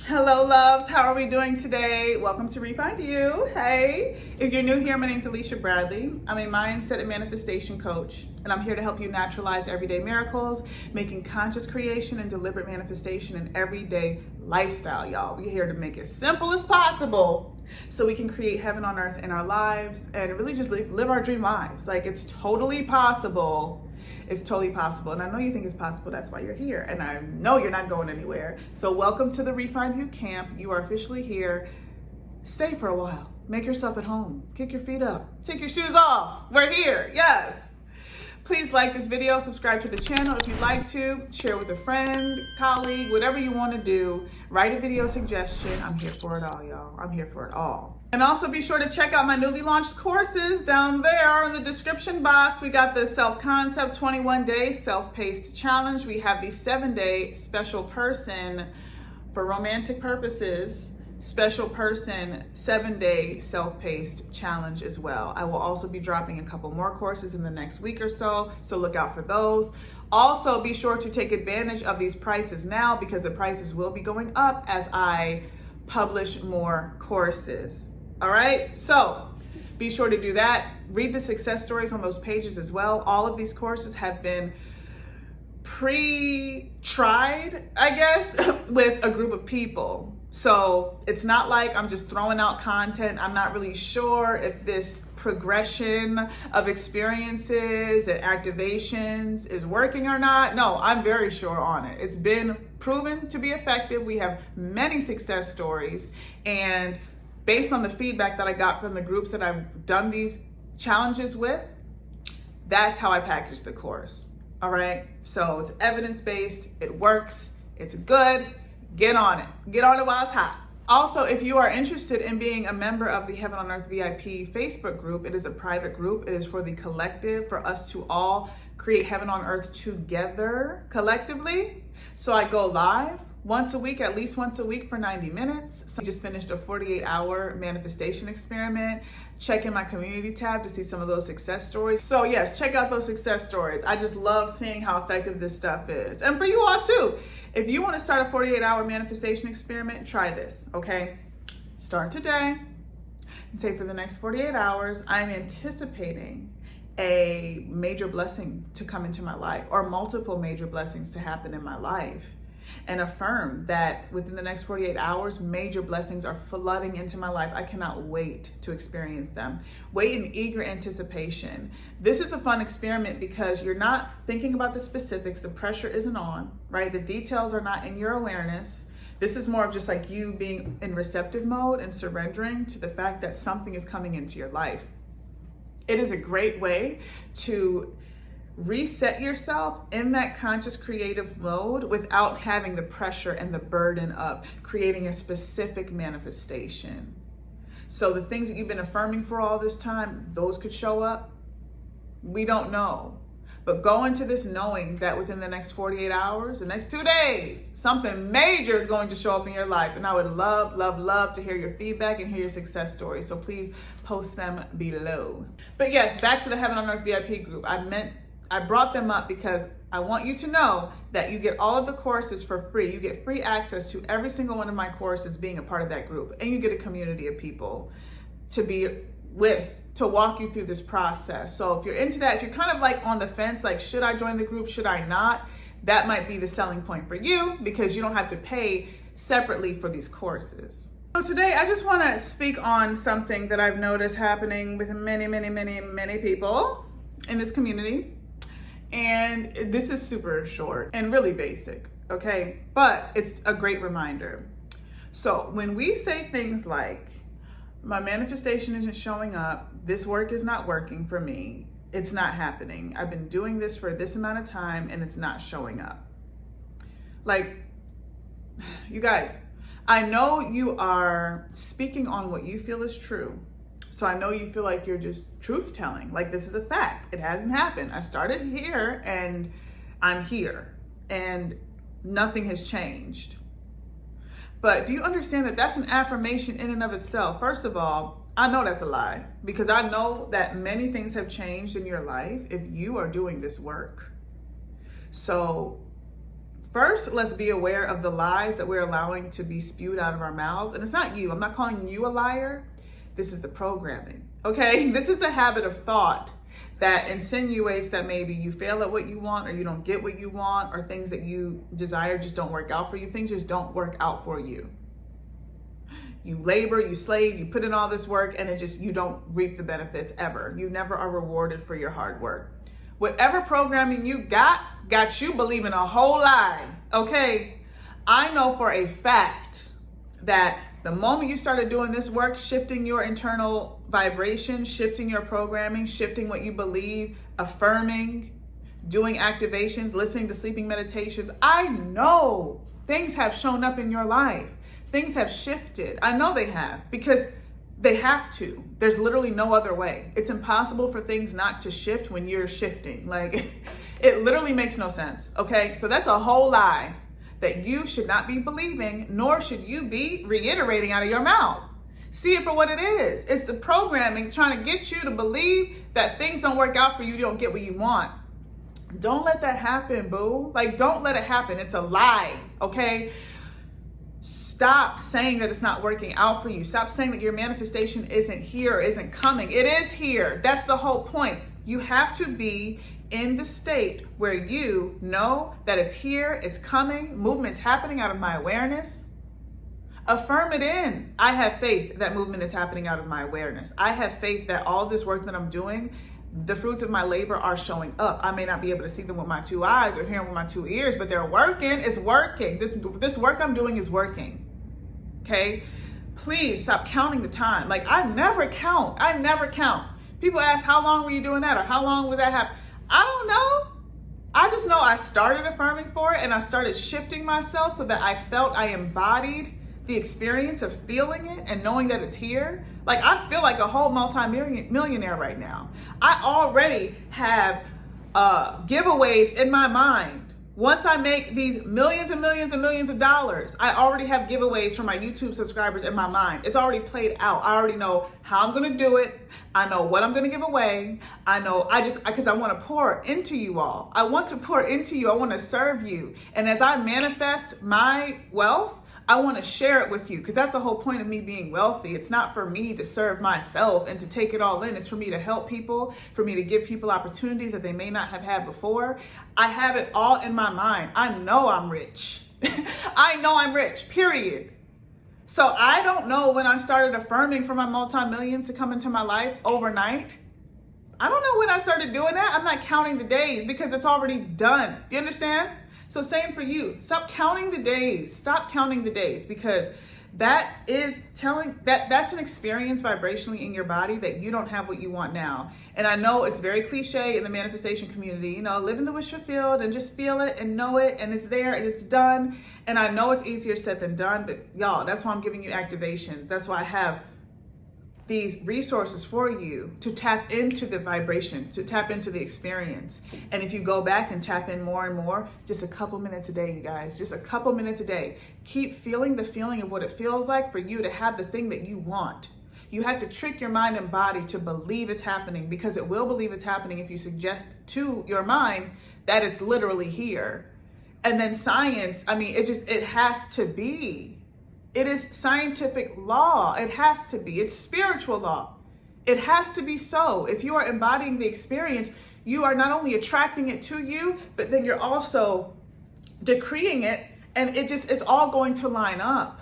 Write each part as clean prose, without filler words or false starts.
Hello, loves. How are we doing today? Welcome to Refind You. Hey, if you're new here, my name is Alisha Bradley. I'm a mindset and manifestation coach, and I'm here to help you naturalize everyday miracles, making conscious creation and deliberate manifestation an everyday lifestyle, y'all. We're here to make it simple as possible so we can create heaven on earth in our lives and really just live our dream lives. Like, it's totally possible. It's totally possible. And I know you think it's possible. That's why you're here. And I know you're not going anywhere. So welcome to the Refind You camp. You are officially here. Stay for a while. Make yourself at home. Kick your feet up. Take your shoes off. We're here. Yes. Please like this video, subscribe to the channel if you'd like to, share with a friend, colleague, whatever you want to do. Write a video suggestion. I'm here for it all, y'all. I'm here for it all. And also be sure to check out my newly launched courses down there in the description box. We got the Self-Concept 21-Day Self-Paced Challenge. We have the 7-Day Special Person for romantic purposes, Special Person 7-Day Self-Paced Challenge as well. I will also be dropping a couple more courses in the next week or so look out for those. Also, be sure to take advantage of these prices now because the prices will be going up as I publish more courses. All right, so be sure to do that. Read the success stories on those pages as well. All of these courses have been pre-tried, I guess, with a group of people. So it's not like I'm just throwing out content. I'm not really sure if this progression of experiences and activations is working or not. No, I'm very sure on it. It's been proven to be effective. We have many success stories, and based on the feedback that I got from the groups that I've done these challenges with, that's how I package the course. All right, so it's evidence-based, it works, it's good. Get on it. Get on it while it's hot. Also, if you are interested in being a member of the Heaven on Earth VIP Facebook group, it is a private group. It is for the collective, for us to all create heaven on earth together collectively. So I go live once a week, at least once a week for 90 minutes. So I just finished a 48-hour manifestation experiment. Check in my community tab to see some of those success stories. So yes, check out those success stories. I just love seeing how effective this stuff is. And for you all too. If you want to start a 48-hour manifestation experiment, try this, okay? Start today and say for the next 48 hours, I'm anticipating a major blessing to come into my life or multiple major blessings to happen in my life. And affirm that within the next 48 hours, major blessings are flooding into my life. I cannot wait to experience them. Wait in eager anticipation. This is a fun experiment because you're not thinking about the specifics. The pressure isn't on, right? The details are not in your awareness. This is more of just like you being in receptive mode and surrendering to the fact that something is coming into your life. It is a great way to reset yourself in that conscious creative mode without having the pressure and the burden of creating a specific manifestation. So the things that you've been affirming for all this time, those could show up. We don't know. But go into this knowing that within the next 48 hours, the next 2 days, something major is going to show up in your life. And I would love, love, love to hear your feedback and hear your success stories. So please post them below. But yes, back to the Heaven on Earth VIP group. I brought them up because I want you to know that you get all of the courses for free. You get free access to every single one of my courses being a part of that group. And you get a community of people to be with, to walk you through this process. So if you're into that, if you're kind of like on the fence, like, should I join the group? Should I not? That might be the selling point for you because you don't have to pay separately for these courses. So today I just want to speak on something that I've noticed happening with many people in this community. And this is super short and really basic, okay? But it's a great reminder. So when we say things like, my manifestation isn't showing up, this work is not working for me, it's not happening, I've been doing this for this amount of time and it's not showing up. Like, you guys, I know you are speaking on what you feel is true. So I know you feel like you're just truth telling, like this is a fact. It hasn't happened. I started here and I'm here and nothing has changed. But do you understand that that's an affirmation in and of itself? First of all, I know that's a lie because I know that many things have changed in your life if you are doing this work. So First, let's be aware of the lies that we're allowing to be spewed out of our mouths. And it's not you. I'm not calling you a liar. This is the programming, okay? This is the habit of thought that insinuates that maybe you fail at what you want, or you don't get what you want, or things that you desire just don't work out for you. Things just don't work out for you. You labor, you slave, you put in all this work, and you don't reap the benefits ever. You never are rewarded for your hard work. Whatever programming you got you believing a whole lie, okay? I know for a fact that the moment you started doing this work, shifting your internal vibration, shifting your programming, shifting what you believe, affirming, doing activations, listening to sleeping meditations, I know things have shown up in your life. Things have shifted. I know they have, because they have to. There's literally no other way. It's impossible for things not to shift when you're shifting. Like, it literally makes no sense, okay? So that's a whole lie that you should not be believing, nor should you be reiterating out of your mouth. See it for what it is. It's the programming trying to get you to believe that things don't work out for you, you don't get what you want. Don't let that happen, boo. Like, don't let it happen. It's a lie, okay? Stop saying that it's not working out for you. Stop saying that your manifestation isn't here, isn't coming. It is here. That's the whole point. You have to be in the state where you know that it's here, it's coming, movement's happening out of my awareness. Affirm it in. I have faith that movement is happening out of my awareness. I have faith that all this work that I'm doing, the fruits of my labor are showing up. I may not be able to see them with my two eyes or hear them with my two ears, but they're working. It's working. This work I'm doing is working. Okay? Please stop counting the time. Like, I never count. People ask, how long were you doing that? Or how long was that happening? I don't know. I just know I started affirming for it, and I started shifting myself so that I felt I embodied the experience of feeling it and knowing that it's here. Like, I feel like a whole multi-millionaire right now. I already have giveaways in my mind. Once I make these millions and millions and millions of dollars, I already have giveaways for my YouTube subscribers in my mind. It's already played out. I already know how I'm going to do it. I know what I'm going to give away. Because I want to pour into you all. I want to pour into you. I want to serve you. And as I manifest my wealth, I want to share it with you, because that's the whole point of me being wealthy. It's not for me to serve myself and to take it all in. It's for me to help people, for me to give people opportunities that they may not have had before. I have it all in my mind. I know I'm rich. I know I'm rich, period. So I don't know when I started affirming for my multi-millions to come into my life overnight. I don't know when I started doing that. I'm not counting the days because it's already done. You understand? So same for you. Stop counting the days. Stop counting the days, because that's an experience vibrationally in your body that you don't have what you want now. And I know it's very cliche in the manifestation community, live in the wish fulfilled and just feel it and know it, and it's there and it's done. And I know it's easier said than done, but y'all, that's why I'm giving you activations. That's why I have these resources for you to tap into the vibration, to tap into the experience. And if you go back and tap in more and more, just a couple minutes a day, you guys, just a couple minutes a day, keep feeling the feeling of what it feels like for you to have the thing that you want. You have to trick your mind and body to believe it's happening, because it will believe it's happening if you suggest to your mind that it's literally here. And then science, it has to be. It is scientific law. It has to be. It's spiritual law. It has to be so. If you are embodying the experience, you are not only attracting it to you, but then you're also decreeing it, and it's all going to line up.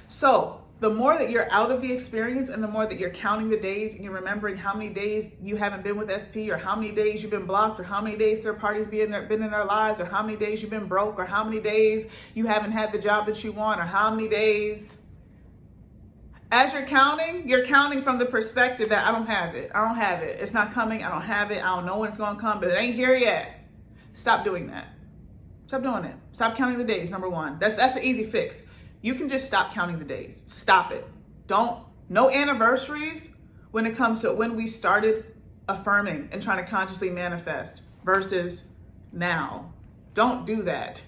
So the more that you're out of the experience, and the more that you're counting the days, and you're remembering how many days you haven't been with SP, or how many days you've been blocked, or how many days third parties been in their lives, or how many days you've been broke, or how many days you haven't had the job that you want, or how many days. As you're counting from the perspective that I don't have it. It's not coming. I don't have it. I don't know when it's going to come, but it ain't here yet. Stop doing that. Stop doing it. Stop counting the days, number one. That's the easy fix. You can just stop counting the days. Stop it. No anniversaries when it comes to when we started affirming and trying to consciously manifest versus now. Don't do that.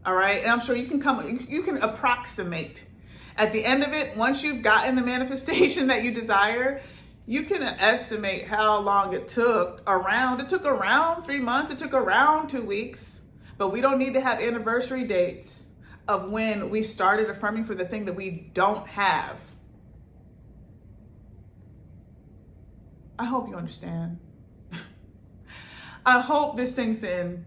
All right. And I'm sure you can approximate. At the end of it, once you've gotten the manifestation that you desire, you can estimate how long it took around. It took around 3 months. It took around 2 weeks. But we don't need to have anniversary dates of when we started affirming for the thing that we don't have. I hope you understand. I hope this sinks in,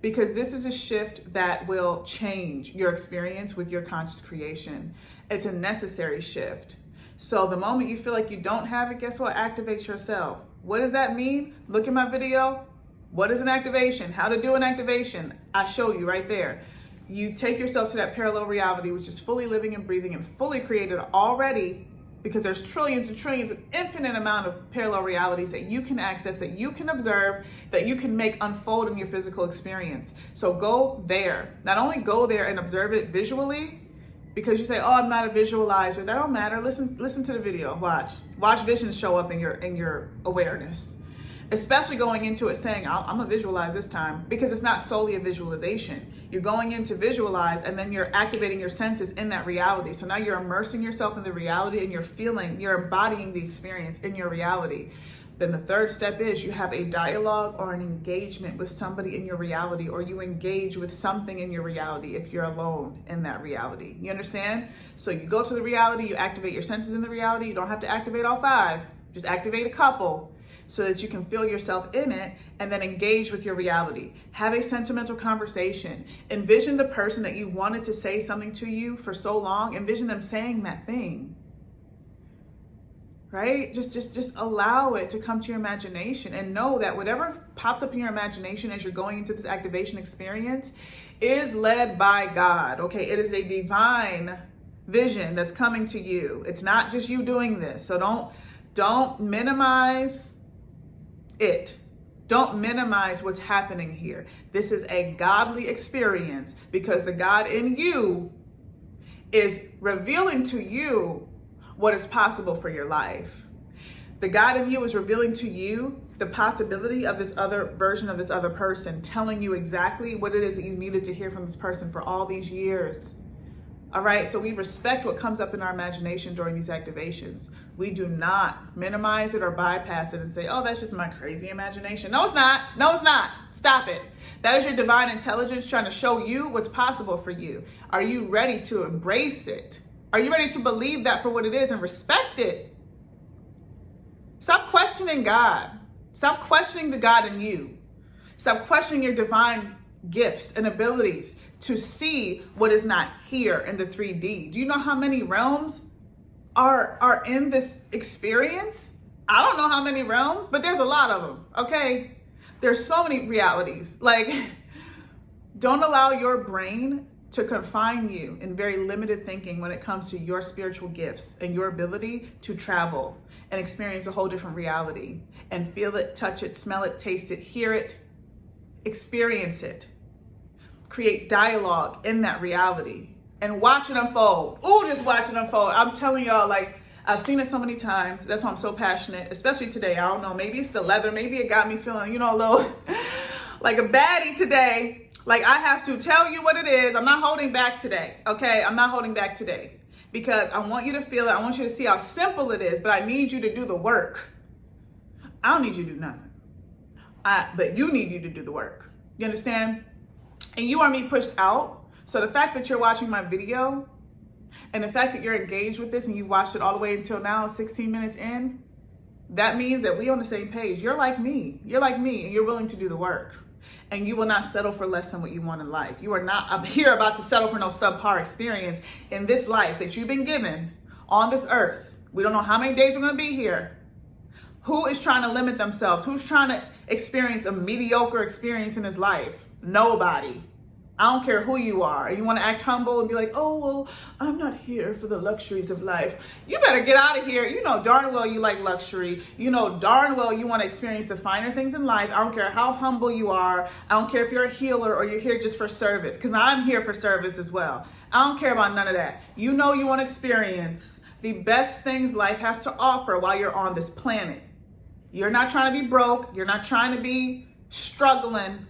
because this is a shift that will change your experience with your conscious creation. It's a necessary shift. So the moment you feel like you don't have it, guess what? Activate yourself. What does that mean? Look at my video. What is an activation? How to do an activation? I show you right there. You take yourself to that parallel reality, which is fully living and breathing and fully created already, because there's trillions and trillions of infinite amount of parallel realities that you can access, that you can observe, that you can make unfold in your physical experience. So go there. Not only go there and observe it visually, because you say, oh, I'm not a visualizer. That don't matter. Listen to the video. Watch visions show up in your awareness. Especially going into it saying, I'm gonna visualize this time, because it's not solely a visualization. You're going in to visualize, and then you're activating your senses in that reality. So now you're immersing yourself in the reality, and you're embodying the experience in your reality. Then the third step is you have a dialogue or an engagement with somebody in your reality, or you engage with something in your reality if you're alone in that reality. You understand? So you go to the reality, you activate your senses in the reality. You don't have to activate all 5. Just activate a couple, so that you can feel yourself in it, and then engage with your reality. Have a sentimental conversation. Envision the person that you wanted to say something to you for so long. Envision them saying that thing, right? Just allow it to come to your imagination, and know that whatever pops up in your imagination as you're going into this activation experience is led by God, okay? It is a divine vision that's coming to you. It's not just you doing this. So don't minimize it. Don't minimize what's happening here. This is a godly experience, because the God in you is revealing to you what is possible for your life. The God in you is revealing to you the possibility of this other version of this other person, telling you exactly what it is that you needed to hear from this person for all these years. All right, so we respect what comes up in our imagination during these activations. We do not minimize it or bypass it and say, oh, that's just my crazy imagination. No, it's not. No, it's not. Stop it. That is your divine intelligence trying to show you what's possible for you. Are you ready to embrace it? Are you ready to believe that for what it is and respect it? Stop questioning God. Stop questioning the God in you. Stop questioning your divine gifts and abilities to see what is not here in the 3D. Do you know how many realms are in this experience? I don't know how many realms, but there's a lot of them, okay? There's so many realities. Like, don't allow your brain to confine you in very limited thinking when it comes to your spiritual gifts and your ability to travel and experience a whole different reality and feel it, touch it, smell it, taste it, hear it, experience it. Create dialogue in that reality and watch it unfold. Oh, just watch it unfold. I'm telling y'all, like, I've seen it so many times. That's why I'm so passionate, especially today. I don't know, maybe it's the leather. Maybe it got me feeling, a little like a baddie today. Like, I have to tell you what it is. I'm not holding back today, okay? I'm not holding back today, because I want you to feel it. I want you to see how simple it is, but I need you to do the work. I don't need you to do nothing. But you need you to do the work. You understand? And you are me pushed out. So the fact that you're watching my video and the fact that you're engaged with this and you watched it all the way until now, 16 minutes in, that means that we on the same page. You're like me. You're like me, and you're willing to do the work. And you will not settle for less than what you want in life. You are not up here about to settle for no subpar experience in this life that you've been given on this earth. We don't know how many days we're going to be here. Who is trying to limit themselves? Who's trying to experience a mediocre experience in his life? Nobody. I don't care who you are. You want to act humble and be like, oh, well, I'm not here for the luxuries of life. You better get out of here. You know darn well you like luxury. You know darn well you want to experience the finer things in life. I don't care how humble you are. I don't care if you're a healer or you're here just for service, because I'm here for service as well. I don't care about none of that. You know you want to experience the best things life has to offer while you're on this planet. You're not trying to be broke. You're not trying to be struggling.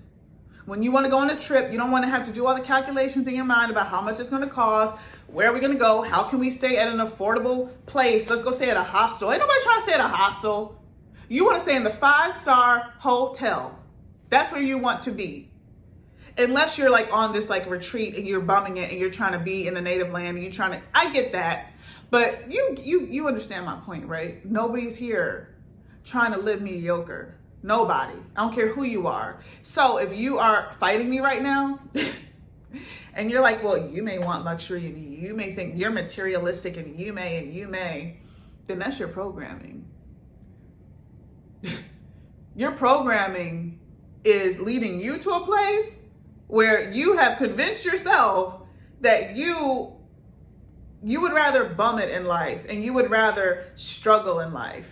When you want to go on a trip, you don't want to have to do all the calculations in your mind about how much it's going to cost, where are we going to go, how can we stay at an affordable place, let's go stay at a hostel. Ain't nobody trying to stay at a hostel. You want to stay in the 5-star hotel. That's where you want to be. unless you're like on this like retreat and you're bumming it and you're trying to be in the native land and you're trying to, I get that. But you understand my point, right? Nobody's here trying to live mediocre. Nobody. I don't care who you are. So if you are fighting me right now, and you're like, well, you may want luxury and you may think you're materialistic and you may, then that's your programming. Your programming is leading you to a place where you have convinced yourself that you would rather bum it in life and you would rather struggle in life.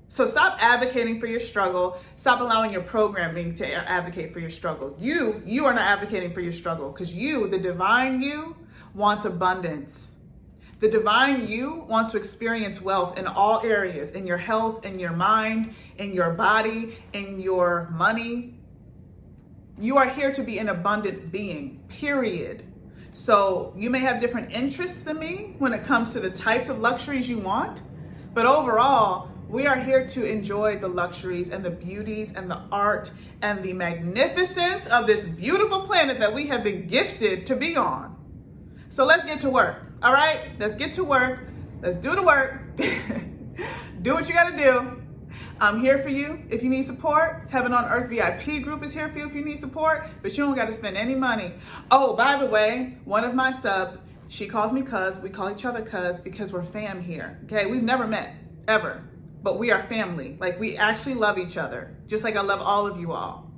So stop advocating for your struggle. Stop allowing your programming to advocate for your struggle. You are not advocating for your struggle because you, the divine you, wants abundance. The divine you wants to experience wealth in all areas, in your health, in your mind, in your body, in your money. You are here to be an abundant being, period. So you may have different interests than me when it comes to the types of luxuries you want, but overall, we are here to enjoy the luxuries and the beauties and the art and the magnificence of this beautiful planet that we have been gifted to be on. So let's get to work, all right? Let's get to work. Let's do the work. Do what you gotta do. I'm here for you if you need support. Heaven on Earth VIP group is here for you if you need support, but you don't got to spend any money. Oh, by the way, one of my subs, she calls me cuz. We call each other cuz because we're fam here. Okay, we've never met ever, but we are family. Like, we actually love each other, just like I love all of you all.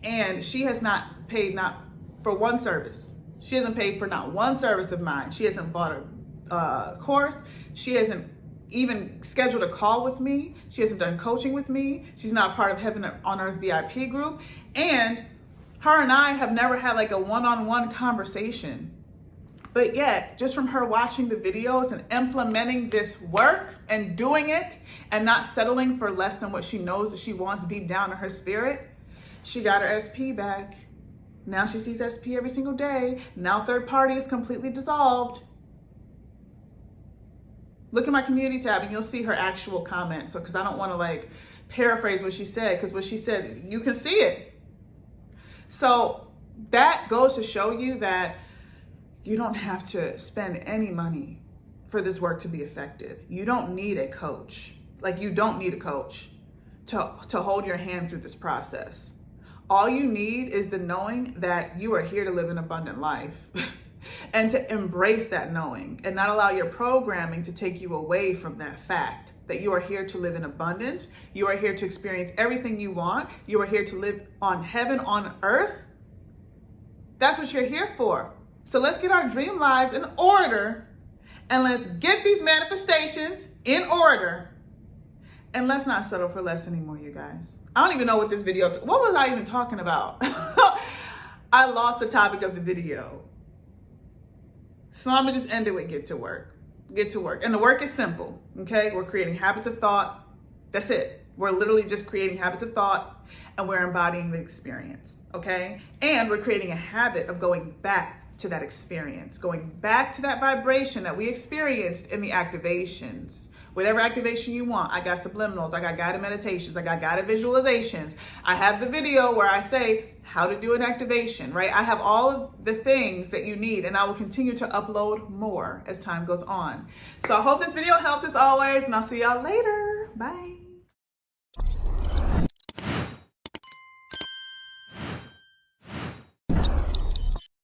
And she has not paid not for one service. She hasn't paid for not one service of mine. She hasn't bought a course. She hasn't even scheduled a call with me. She hasn't done coaching with me. She's not part of Heaven on Earth VIP group. And her and I have never had like a one-on-one conversation. But yet, just from her watching the videos and implementing this work and doing it and not settling for less than what she knows that she wants deep down in her spirit, she got her SP back. Now she sees SP every single day. Now third party is completely dissolved. Look at my community tab and you'll see her actual comments. So, because I don't want to like paraphrase what she said, because what she said, you can see it. So that goes to show you that you don't have to spend any money for this work to be effective. You don't need a coach. Like, you don't need a coach to hold your hand through this process. All you need is the knowing that you are here to live an abundant life. And to embrace that knowing and not allow your programming to take you away from that fact that you are here to live in abundance. You are here to experience everything you want. You are here to live on heaven on earth. That's what you're here for. So let's get our dream lives in order and let's get these manifestations in order. And let's not settle for less anymore, you guys. I don't even know what this video, what was I even talking about? I lost the topic of the video. So I'm gonna just end it with get to work. Get to work. And the work is simple, okay? We're creating habits of thought. That's it. We're literally just creating habits of thought and we're embodying the experience, okay? And we're creating a habit of going back to that experience, going back to that vibration that we experienced in the activations. Whatever activation you want. I got subliminals, I got guided meditations, I got guided visualizations. I have the video where I say how to do an activation, right? I have all of the things that you need and I will continue to upload more as time goes on. So I hope this video helped as always and I'll see y'all later. Bye.